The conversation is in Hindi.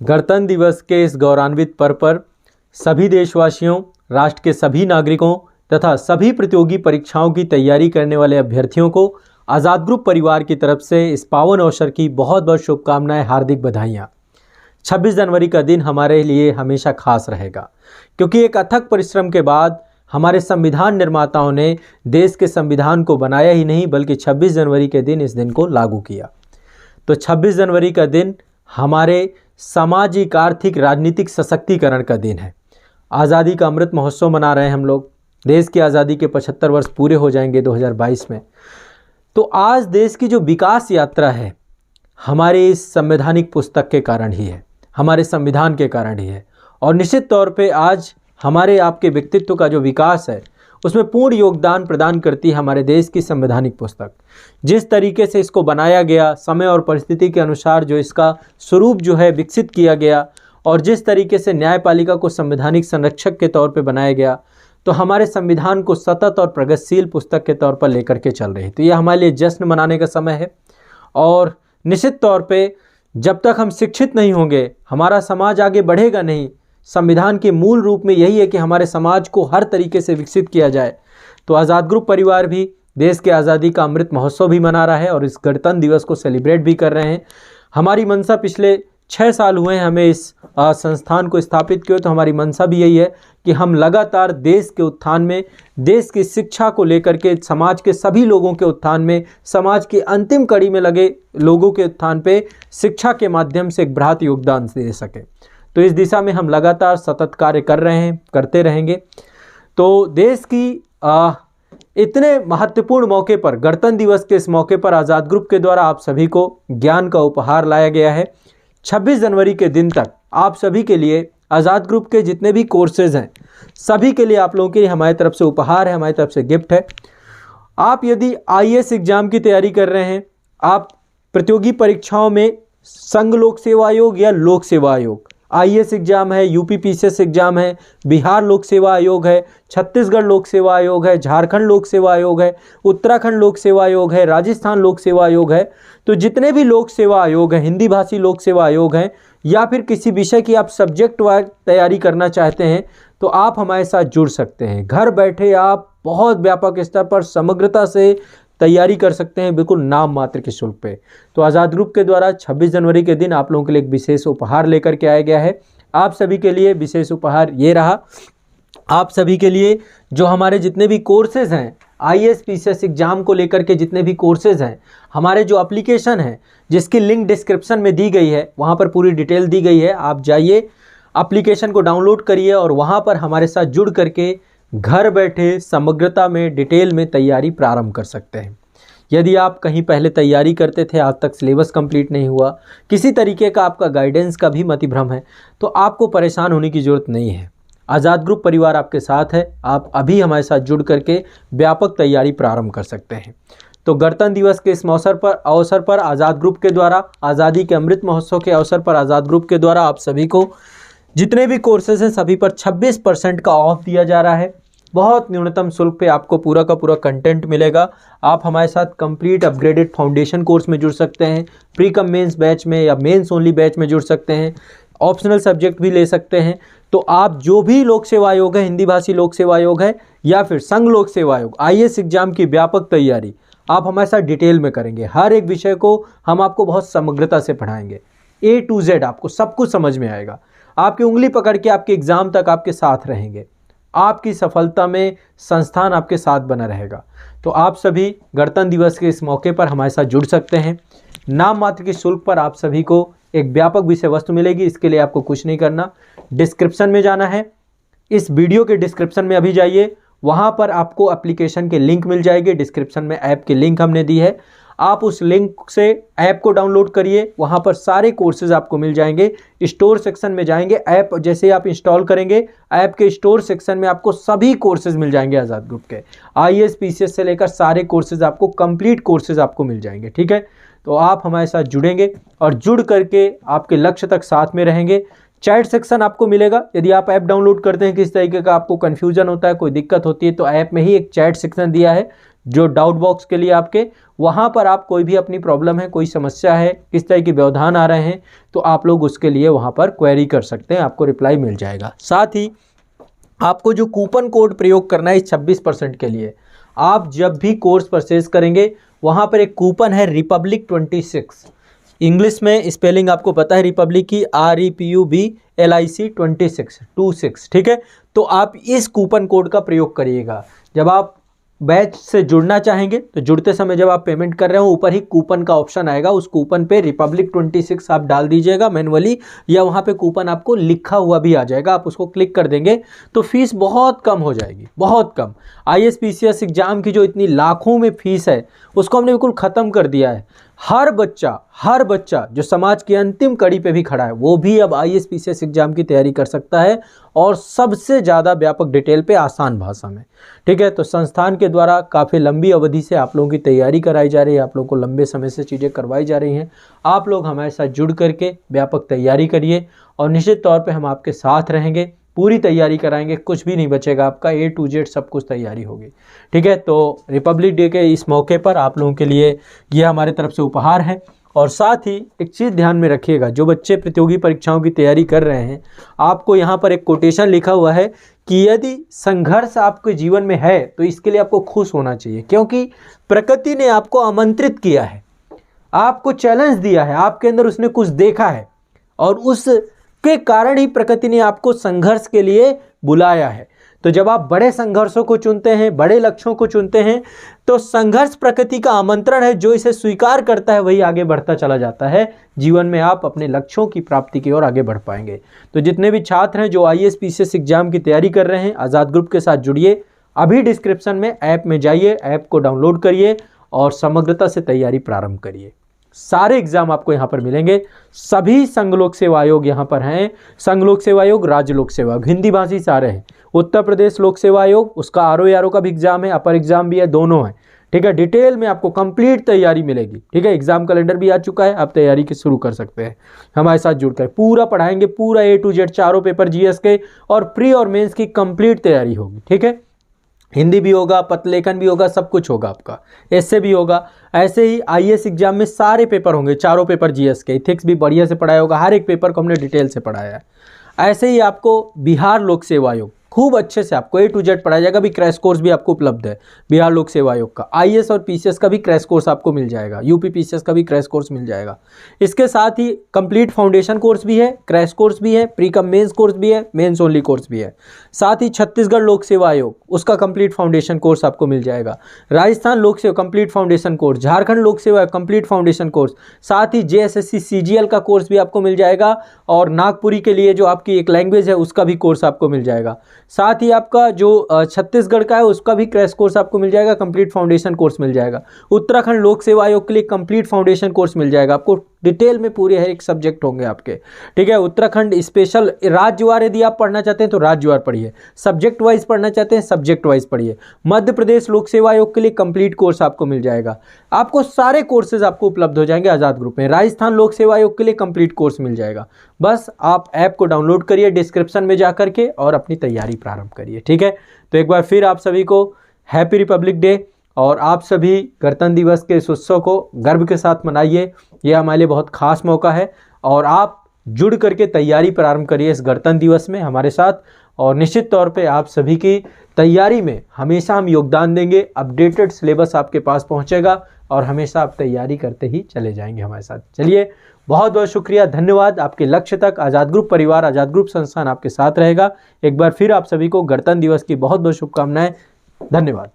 गणतंत्र दिवस के इस गौरवान्वित पर्व पर सभी देशवासियों, राष्ट्र के सभी नागरिकों तथा सभी प्रतियोगी परीक्षाओं की तैयारी करने वाले अभ्यर्थियों को आज़ाद ग्रुप परिवार की तरफ से इस पावन अवसर की बहुत बहुत शुभकामनाएं, हार्दिक बधाइयाँ। 26 जनवरी का दिन हमारे लिए हमेशा खास रहेगा, क्योंकि एक अथक परिश्रम के बाद हमारे संविधान निर्माताओं ने देश के संविधान को बनाया ही नहीं, बल्कि 26 जनवरी के दिन इस दिन को लागू किया। तो 26 जनवरी का दिन हमारे सामाजिक, आर्थिक, राजनीतिक सशक्तिकरण का दिन है। आज़ादी का अमृत महोत्सव मना रहे हैं हम लोग। देश की आज़ादी के 75 वर्ष पूरे हो जाएंगे 2022 में। तो आज देश की जो विकास यात्रा है, हमारे इस संवैधानिक पुस्तक के कारण ही है, हमारे संविधान के कारण ही है। और निश्चित तौर पे आज हमारे आपके व्यक्तित्व का जो विकास है, उसमें पूर्ण योगदान प्रदान करती है हमारे देश की संवैधानिक पुस्तक। जिस तरीके से इसको बनाया गया, समय और परिस्थिति के अनुसार जो इसका स्वरूप जो है विकसित किया गया, और जिस तरीके से न्यायपालिका को संवैधानिक संरक्षक के तौर पे बनाया गया, तो हमारे संविधान को सतत और प्रगतिशील पुस्तक के तौर पर लेकर के चल रही है। तो ये हमारे लिए जश्न मनाने का समय है। और निश्चित तौर पे जब तक हम शिक्षित नहीं होंगे, हमारा समाज आगे बढ़ेगा नहीं। संविधान के मूल रूप में यही है कि हमारे समाज को हर तरीके से विकसित किया जाए। तो आज़ाद ग्रुप परिवार भी देश के आज़ादी का अमृत महोत्सव भी मना रहा है और इस गणतंत्र दिवस को सेलिब्रेट भी कर रहे हैं। हमारी मंशा, पिछले 6 साल हुए हैं हमें इस संस्थान को स्थापित किए, तो हमारी मंशा भी यही है कि हम लगातार देश के उत्थान में, देश की शिक्षा को लेकर के, समाज के सभी लोगों के उत्थान में, समाज की अंतिम कड़ी में लगे लोगों के उत्थान पे शिक्षा के माध्यम से एक बृहत योगदान दे सके। तो इस दिशा में हम लगातार सतत कार्य कर रहे हैं, करते रहेंगे। तो देश की इतने महत्वपूर्ण मौके पर, गणतंत्र दिवस के इस मौके पर आज़ाद ग्रुप के द्वारा आप सभी को ज्ञान का उपहार लाया गया है। 26 जनवरी के दिन तक आप सभी के लिए आज़ाद ग्रुप के जितने भी कोर्सेज हैं, सभी के लिए आप लोगों के लिए हमारी तरफ से उपहार है, हमारी तरफ से गिफ्ट है। आप यदि आईएएस एग्जाम की तैयारी कर रहे हैं, आप प्रतियोगी परीक्षाओं में संघ लोक सेवा आयोग या लोक सेवा आयोग, आईएएस एग्जाम है, यूपी पीसीएस एग्जाम है, बिहार लोक सेवा आयोग है, छत्तीसगढ़ लोक सेवा आयोग है, झारखंड लोक सेवा आयोग है, उत्तराखंड लोक सेवा आयोग है, राजस्थान लोक सेवा आयोग है। तो जितने भी लोक सेवा आयोग हैं, हिंदी भाषी लोक सेवा आयोग हैं, या फिर किसी विषय की आप सब्जेक्ट वाइज तैयारी करना चाहते हैं, तो आप हमारे साथ जुड़ सकते हैं। घर बैठे आप बहुत व्यापक स्तर पर समग्रता से तैयारी कर सकते हैं, बिल्कुल नाम मात्र के शुल्क पे। तो आज़ाद ग्रुप के द्वारा 26 जनवरी के दिन आप लोगों के लिए एक विशेष उपहार लेकर के आया गया है। आप सभी के लिए विशेष उपहार ये रहा। आप सभी के लिए जो हमारे जितने भी कोर्सेज हैं, आईएएस पीसीएस एग्जाम को लेकर के जितने भी कोर्सेज हैं, हमारे जो एप्लीकेशन है जिसकी लिंक डिस्क्रिप्शन में दी गई है, वहाँ पर पूरी डिटेल दी गई है। आप जाइए, एप्लीकेशन को डाउनलोड करिए और वहाँ पर हमारे साथ जुड़ करके घर बैठे समग्रता में, डिटेल में तैयारी प्रारंभ कर सकते हैं। यदि आप कहीं पहले तैयारी करते थे, आज तक सिलेबस कंप्लीट नहीं हुआ, किसी तरीके का आपका गाइडेंस का भी मतिभ्रम है, तो आपको परेशान होने की ज़रूरत नहीं है। आज़ाद ग्रुप परिवार आपके साथ है। आप अभी हमारे साथ जुड़ करके व्यापक तैयारी प्रारंभ कर सकते हैं। तो गणतंत्र दिवस के इस अवसर पर आज़ाद ग्रुप के द्वारा, आज़ादी के अमृत महोत्सव के अवसर पर आज़ाद ग्रुप के द्वारा आप सभी को जितने भी कोर्सेज हैं सभी पर 26% का ऑफ दिया जा रहा है। बहुत न्यूनतम शुल्क पे आपको पूरा का पूरा कंटेंट मिलेगा। आप हमारे साथ कंप्लीट अपग्रेडेड फाउंडेशन कोर्स में जुड़ सकते हैं, प्री कम मेंस बैच में या मेंस ओनली बैच में जुड़ सकते हैं, ऑप्शनल सब्जेक्ट भी ले सकते हैं। तो आप जो भी लोक सेवा आयोग है, हिंदी भाषी लोक सेवा आयोग है या फिर संघ लोक सेवा आयोग, आईएएस एग्जाम की व्यापक तैयारी आप हमारे साथ डिटेल में करेंगे। हर एक विषय को हम आपको बहुत समग्रता से पढ़ाएंगे, A to Z आपको सब कुछ समझ में आएगा। आपकी उंगली पकड़ के आपके एग्ज़ाम तक आपके साथ रहेंगे। आपकी सफलता में संस्थान आपके साथ बना रहेगा। तो आप सभी गणतंत्र दिवस के इस मौके पर हमारे साथ जुड़ सकते हैं। नाम मात्र के शुल्क पर आप सभी को एक व्यापक विषय वस्तु मिलेगी। इसके लिए आपको कुछ नहीं करना, डिस्क्रिप्शन में जाना है। इस वीडियो के डिस्क्रिप्शन में अभी जाइए, वहाँ पर आपको एप्लीकेशन के लिंक मिल जाएगी। डिस्क्रिप्शन में ऐप की लिंक हमने दी है। आप उस लिंक से ऐप को डाउनलोड करिए, वहाँ पर सारे कोर्सेज आपको मिल जाएंगे। स्टोर सेक्शन में जाएंगे, ऐप जैसे आप इंस्टॉल करेंगे, ऐप के स्टोर सेक्शन में आपको सभी कोर्सेज मिल जाएंगे आज़ाद ग्रुप के। आईएएस पीसीएस से लेकर सारे कोर्सेज आपको, कंप्लीट कोर्सेज आपको मिल जाएंगे। ठीक है, तो आप हमारे साथ जुड़ेंगे और जुड़ करके आपके लक्ष्य तक साथ में रहेंगे। चैट सेक्शन आपको मिलेगा। यदि आप ऐप डाउनलोड करते हैं, किस तरीके का आपको कन्फ्यूजन होता है, कोई दिक्कत होती है, तो ऐप में ही एक चैट सेक्शन दिया है। जो डाउट बॉक्स के लिए आपके, वहाँ पर आप कोई भी अपनी प्रॉब्लम है, कोई समस्या है, किस तरह के व्यवधान आ रहे हैं, तो आप लोग उसके लिए वहाँ पर क्वेरी कर सकते हैं, आपको रिप्लाई मिल जाएगा। साथ ही आपको जो कूपन कोड प्रयोग करना है इस 26% के लिए, आप जब भी कोर्स परचेज करेंगे वहाँ पर एक कूपन है रिपब्लिक 26, इंग्लिश में स्पेलिंग आपको पता है रिपब्लिक की, REPUBLIC 26, ठीक है। तो आप इस कूपन कोड का प्रयोग करिएगा। जब आप बैच से जुड़ना चाहेंगे तो जुड़ते समय जब आप पेमेंट कर रहे हो, ऊपर ही कूपन का ऑप्शन आएगा, उस कूपन पे रिपब्लिक 26 आप डाल दीजिएगा मैनुअली, या वहाँ पे कूपन आपको लिखा हुआ भी आ जाएगा, आप उसको क्लिक कर देंगे तो फीस बहुत कम हो जाएगी, बहुत कम। IAS-PCS एग्जाम की जो इतनी लाखों में फीस है उसको हमने बिल्कुल ख़त्म कर दिया है। हर बच्चा जो समाज की अंतिम कड़ी पे भी खड़ा है वो भी अब IAS-PCS एग्जाम की तैयारी कर सकता है, और सबसे ज़्यादा व्यापक डिटेल पे, आसान भाषा में, ठीक है। तो संस्थान के द्वारा काफ़ी लंबी अवधि से आप लोगों की तैयारी कराई जा रही है, आप लोगों को लंबे समय से चीज़ें करवाई जा रही हैं। आप लोग हमारे साथ जुड़ करके व्यापक तैयारी करिए, और निश्चित तौर पर हम आपके साथ रहेंगे, पूरी तैयारी कराएंगे, कुछ भी नहीं बचेगा आपका, A to Z सब कुछ तैयारी होगी, ठीक है। तो रिपब्लिक डे के इस मौके पर आप लोगों के लिए ये हमारे तरफ से उपहार है। और साथ ही एक चीज़ ध्यान में रखिएगा, जो बच्चे प्रतियोगी परीक्षाओं की तैयारी कर रहे हैं, आपको यहाँ पर एक कोटेशन लिखा हुआ है कि यदि संघर्ष आपके जीवन में है तो इसके लिए आपको खुश होना चाहिए, क्योंकि प्रकृति ने आपको आमंत्रित किया है, आपको चैलेंज दिया है, आपके अंदर उसने कुछ देखा है, और उसके कारण ही प्रकृति ने आपको संघर्ष के लिए बुलाया है। तो जब आप बड़े संघर्षों को चुनते हैं, बड़े लक्ष्यों को चुनते हैं, तो संघर्ष प्रकृति का आमंत्रण है, जो इसे स्वीकार करता है वही आगे बढ़ता चला जाता है। जीवन में आप अपने लक्ष्यों की प्राप्ति की ओर आगे बढ़ पाएंगे। तो जितने भी छात्र हैं जो IAS-PCS एग्जाम की तैयारी कर रहे हैं, आज़ाद ग्रुप के साथ जुड़िए। अभी डिस्क्रिप्शन में ऐप में जाइए, ऐप को डाउनलोड करिए और समग्रता से तैयारी प्रारंभ करिए। सारे एग्जाम आपको यहाँ पर मिलेंगे। सभी संघ लोक सेवा आयोग यहाँ पर हैं, संघ लोक सेवा आयोग, राज्य लोक सेवा, हिंदी भाषी सारे हैं। उत्तर प्रदेश लोक सेवा आयोग, उसका RO का भी एग्जाम है, अपर एग्जाम भी है, दोनों हैं, ठीक है। डिटेल में आपको कंप्लीट तैयारी मिलेगी, ठीक है। एग्जाम कैलेंडर भी आ चुका है, आप तैयारी की शुरू कर सकते हैं। हमारे साथ जुड़कर पूरा पढ़ाएंगे, पूरा A to Z, चारों पेपर GS के, और प्री और मेंस की कंप्लीट तैयारी होगी, ठीक है। हिंदी भी होगा, पत्र लेखन भी होगा, सब कुछ होगा आपका, ऐसे भी होगा। ऐसे ही IAS एग्जाम में सारे पेपर होंगे, चारों पेपर GS के, इथिक्स भी बढ़िया से पढ़ाया होगा, हर एक पेपर को हमने डिटेल से पढ़ाया है। ऐसे ही आपको बिहार लोक सेवा आयोग खूब अच्छे से आपको A to Z पढ़ाया जाएगा, भी क्रैश कोर्स भी आपको उपलब्ध है बिहार लोक सेवा आयोग का। IAS और PCS का भी क्रैश कोर्स आपको मिल जाएगा, UP PCS का भी क्रैश कोर्स मिल जाएगा। इसके साथ ही कंप्लीट फाउंडेशन कोर्स भी है, क्रैश कोर्स भी है, प्री कम मेंस कोर्स भी है, मेंस ओनली कोर्स भी है। साथ ही छत्तीसगढ़ लोक सेवा आयोग, उसका कंप्लीट फाउंडेशन कोर्स आपको मिल जाएगा। राजस्थान लोक सेवा कंप्लीट फाउंडेशन कोर्स, झारखंड लोक सेवा कंप्लीट फाउंडेशन कोर्स, साथ ही JSSC CGL का कोर्स भी आपको मिल जाएगा, और नागपुरी के लिए जो आपकी एक लैंग्वेज है उसका भी कोर्स आपको मिल जाएगा। साथ ही आपका जो छत्तीसगढ़ का है उसका भी क्रैश कोर्स आपको मिल जाएगा, कंप्लीट फाउंडेशन कोर्स मिल जाएगा। उत्तराखंड लोक सेवा आयोग के लिए कंप्लीट फाउंडेशन कोर्स मिल जाएगा, आपको डिटेल में पूरे हर एक सब्जेक्ट होंगे आपके, ठीक है। उत्तराखंड स्पेशल राज्यवार यदि आप पढ़ना चाहते हैं तो राज्यवार पढ़िए, सब्जेक्ट वाइज पढ़ना चाहते हैं सब्जेक्ट वाइज पढ़िए। मध्य प्रदेश लोक सेवा आयोग के लिए कंप्लीट कोर्स आपको मिल जाएगा, आपको सारे कोर्सेज आपको उपलब्ध हो जाएंगे आज़ाद ग्रुप में। राजस्थान लोक सेवा आयोग के लिए कंप्लीट कोर्स मिल जाएगा। बस आप ऐप को डाउनलोड करिए डिस्क्रिप्शन में जा करके, और अपनी तैयारी प्रारंभ करिए, ठीक है। तो एक बार फिर आप सभी को हैप्पी रिपब्लिक डे, और आप सभी गणतंत्र दिवस के इस उत्सव को गर्व के साथ मनाइए। ये हमारे लिए बहुत खास मौका है, और आप जुड़ करके तैयारी प्रारंभ करिए इस गणतंत्र दिवस में हमारे साथ, और निश्चित तौर पे आप सभी की तैयारी में हमेशा हम योगदान देंगे। अपडेटेड सिलेबस आपके पास पहुंचेगा, और हमेशा आप तैयारी करते ही चले जाएंगे हमारे साथ। चलिए, बहुत बहुत शुक्रिया, धन्यवाद। आपके लक्ष्य तक आज़ाद ग्रुप परिवार, आज़ाद ग्रुप संस्थान आपके साथ रहेगा। एक बार फिर आप सभी को गणतंत्र दिवस की बहुत बहुत शुभकामनाएं। धन्यवाद।